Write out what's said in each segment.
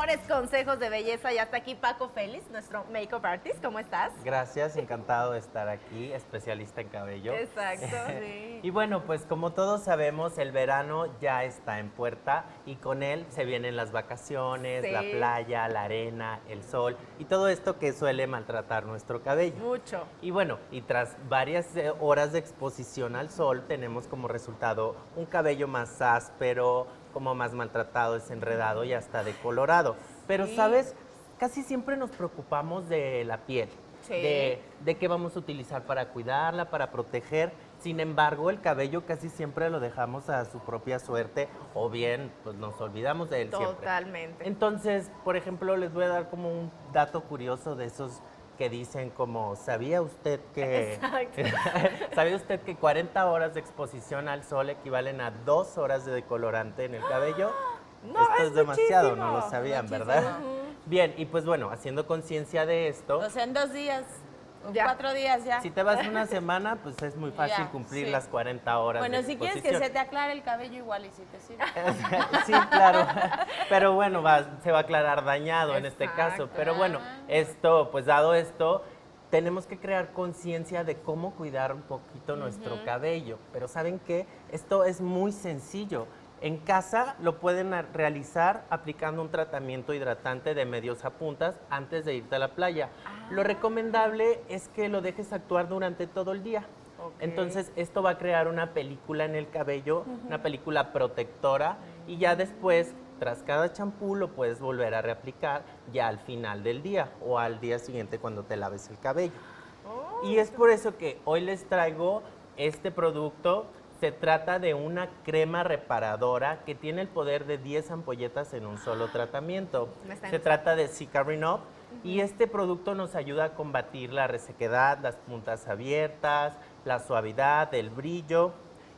mejores consejos de belleza. Ya está aquí Paco Félix, nuestro makeup artist. ¿Cómo estás? Gracias, encantado de estar aquí, especialista en cabello. Exacto, sí. Y bueno, pues como todos sabemos, el verano ya está en puerta y con él se vienen las vacaciones, Sí. la playa, la arena, el sol y todo esto que suele maltratar nuestro cabello. Mucho. Y bueno, y tras varias horas de exposición al sol, tenemos como resultado un cabello más áspero, como más maltratado, desenredado y hasta decolorado. Pero, Sí. ¿sabes? Casi siempre nos preocupamos de la piel, Sí. de qué vamos a utilizar para cuidarla, para proteger. Sin embargo, el cabello casi siempre lo dejamos a su propia suerte o bien pues nos olvidamos de él siempre. Totalmente. Entonces, por ejemplo, les voy a dar como un dato curioso de esos que dicen como, ¿sabía usted que Exacto. ¿sabía usted que 40 horas de exposición al sol equivalen a 2 horas de decolorante en el cabello? No, Esto es es demasiado, muchísimo. no lo sabían, Muchísimo. ¿verdad? Bien, y pues bueno, haciendo conciencia de esto, O sea, en 2 días, o Ya. 4 días ya. si te vas una semana, pues es muy fácil Ya, cumplir sí. las 40 horas Bueno, de si quieres que exposición. se te aclare el cabello igual y si te sirve. Sí, claro. Pero bueno, se va a aclarar dañado en este caso. Exacto. Pero bueno, esto, pues dado esto, tenemos que crear conciencia de cómo cuidar un poquito nuestro cabello. Pero ¿saben qué? Esto es muy sencillo. En casa lo pueden realizar aplicando un tratamiento hidratante de medios a puntas antes de irte a la playa. Lo recomendable es que lo dejes actuar durante todo el día. Ok. Entonces, esto va a crear una película en el cabello, una película protectora, y ya después, tras cada champú, lo puedes volver a reaplicar ya al final del día o al día siguiente cuando te laves el cabello. Y es por eso que hoy les traigo este producto. Se trata de una crema reparadora que tiene el poder de 10 ampolletas en un solo tratamiento. Me está Se trata de Cicarin Up y este producto nos ayuda a combatir la resequedad, las puntas abiertas, la suavidad, el brillo.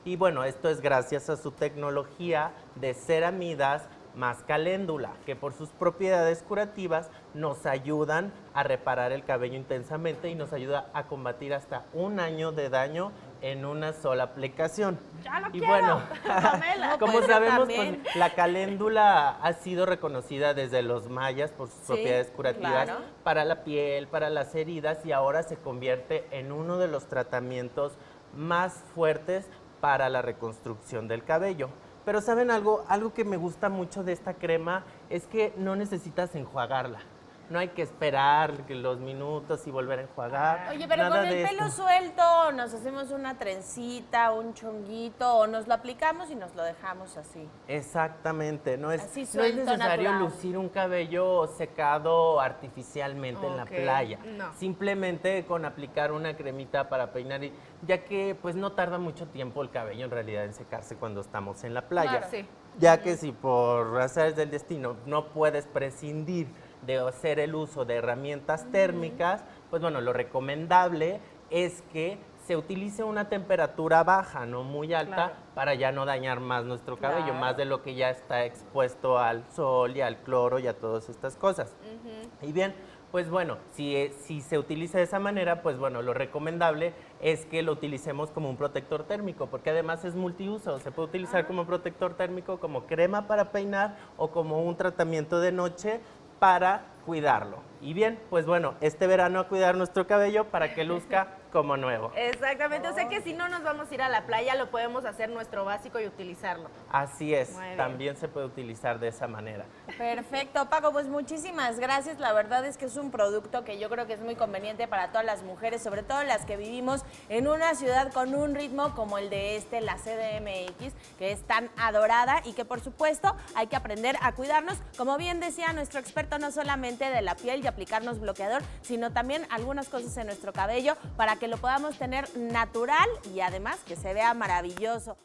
Y bueno, esto es gracias a su tecnología de ceramidas más caléndula, que por sus propiedades curativas nos ayudan a reparar el cabello intensamente y nos ayuda a combatir hasta 1 año de daño en una sola aplicación. ¡Ya lo Y quiero! bueno, Pamela. como pues yo sabemos, también. pues, la caléndula ha sido reconocida desde los mayas por sus Sí, propiedades curativas claro. para la piel, para las heridas y ahora se convierte en uno de los tratamientos más fuertes para la reconstrucción del cabello. Pero ¿saben algo? Algo que me gusta mucho de esta crema es que no necesitas enjuagarla. No hay que esperar los minutos y volver a enjuagar. Oye, pero Nada con el de pelo esto. suelto, nos hacemos una trencita, un chonguito, o nos lo aplicamos y nos lo dejamos así. Exactamente, no es, Así no es suelto, necesario natural. lucir un cabello secado artificialmente en la Ok, playa. no. Simplemente con aplicar una cremita para peinar, ya que pues no tarda mucho tiempo el cabello en realidad en secarse cuando estamos en la playa. Claro. Sí. Ya que si por azares del destino no puedes prescindir de hacer el uso de herramientas térmicas, pues bueno, lo recomendable es que se utilice una temperatura baja, no muy alta, Claro. para ya no dañar más nuestro cabello, Claro. más de lo que ya está expuesto al sol y al cloro y a todas estas cosas. Y bien, pues bueno, si se utiliza de esa manera, pues bueno, lo recomendable es que lo utilicemos como un protector térmico, porque además es multiuso. Se puede utilizar como protector térmico, como crema para peinar o como un tratamiento de noche para cuidarlo. Y bien, pues bueno, este verano a cuidar nuestro cabello para que luzca como nuevo. Exactamente. O sea que si no nos vamos a ir a la playa, lo podemos hacer nuestro básico y utilizarlo. Así es, Muy bien. también se puede utilizar de esa manera. Perfecto, Paco, pues muchísimas gracias. La verdad es que es un producto que yo creo que es muy conveniente para todas las mujeres, sobre todo las que vivimos en una ciudad con un ritmo como el de la CDMX, que es tan adorada y que por supuesto hay que aprender a cuidarnos, como bien decía nuestro experto, no solamente de la piel y aplicarnos bloqueador, sino también algunas cosas en nuestro cabello para que lo podamos tener natural y además que se vea maravilloso.